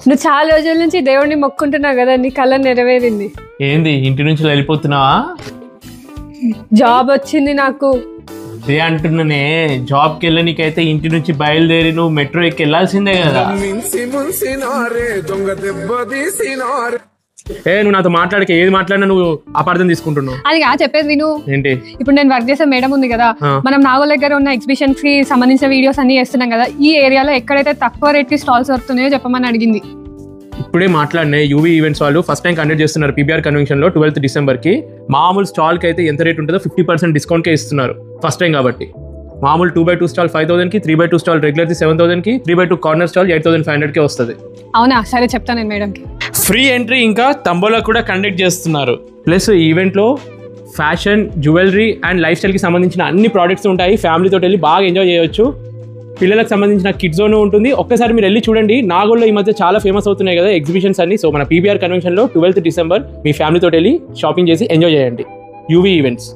నువ్వు చాలా రోజుల నుంచి దేవుడిని మొక్కుంటున్నావు కదా, నీ కళ నెరవేరింది. ఏంది ఇంటి నుంచి వెళ్ళిపోతున్నావా? జాబ్ వచ్చింది నాకు. అదే అంటున్నానే, జాబ్కి వెళ్ళనీకైతే ఇంటి నుంచి బయలుదేరి నువ్వు మెట్రో ఎక్కి వెళ్ళాల్సిందే కదా. నువ్వు నాతో మాట్లాడక ఏది మాట్లాడినా నువ్వు అపార్థం తీసుకుంటున్నావు. అది చెప్పేది విను. ఏంటి? ఇప్పుడు నేను వర్క్ చేసే మేడం ఉంది కదా, మనం నాగోల్ దగ్గర ఉన్న ఎగ్జిబిషన్స్ కి సంబంధించిన వీడియోస్ అన్ని చేస్తున్నాం కదా, ఈ ఏరియాలో ఎక్కడైతే తక్కువ రేట్ కి స్టాల్స్ దొరుకుతున్నాయో చెప్పమని అడిగింది. ఇప్పుడే మాట్లాడినా యూవీ ఈవెంట్స్ వాళ్ళు ఫస్ట్ టైం కండక్ట్ చేస్తున్నారు పీబీఆర్ కన్వెన్షన్ లో 12th December కి. మామూలు స్టాల్ కి అయితే ఎంత రేట్ ఉంటుందో 50% డిస్కౌంట్ కే ఇస్తున్నారు ఫస్ట్ టైం కాబట్టి. మామూలు 2x2 స్టాల్ 5,000 కి, 3x2 స్టాల్ రెగ్యులర్ 7,000 కి, 3x2 కార్నర్ స్టాల్ 8,500 కి వస్తుంది. అవునా? సరే చెప్తాను నేను మేడం కి. ఫ్రీ ఎంట్రీ ఇంకా తంబోలా కూడా కండక్ట్ చేస్తున్నారు. ప్లస్ ఈ ఈవెంట్ లో fashion, jewellery and life style కి సంబంధించిన అన్ని ప్రోడక్ట్స్ ఉంటాయి. ఫ్యామిలీతో వెళ్ళి బాగా ఎంజాయ్ చేయొచ్చు. పిల్లలకు సంబంధించిన కిడ్స్ జోన్ ఉంటుంది. ఒక్కసారి మీరు వెళ్ళి చూడండి. నాగోల్లో ఈ మధ్య చాలా ఫేమస్ అవుతున్నాయి కదా ఎగ్జిబిషన్స్ అన్ని. సో మన పీబీఆర్ కన్వెన్షన్ లో 12th December మీ ఫ్యామిలీతో వెళ్ళి షాపింగ్ చేసి ఎంజాయ్ చేయండి. UV events.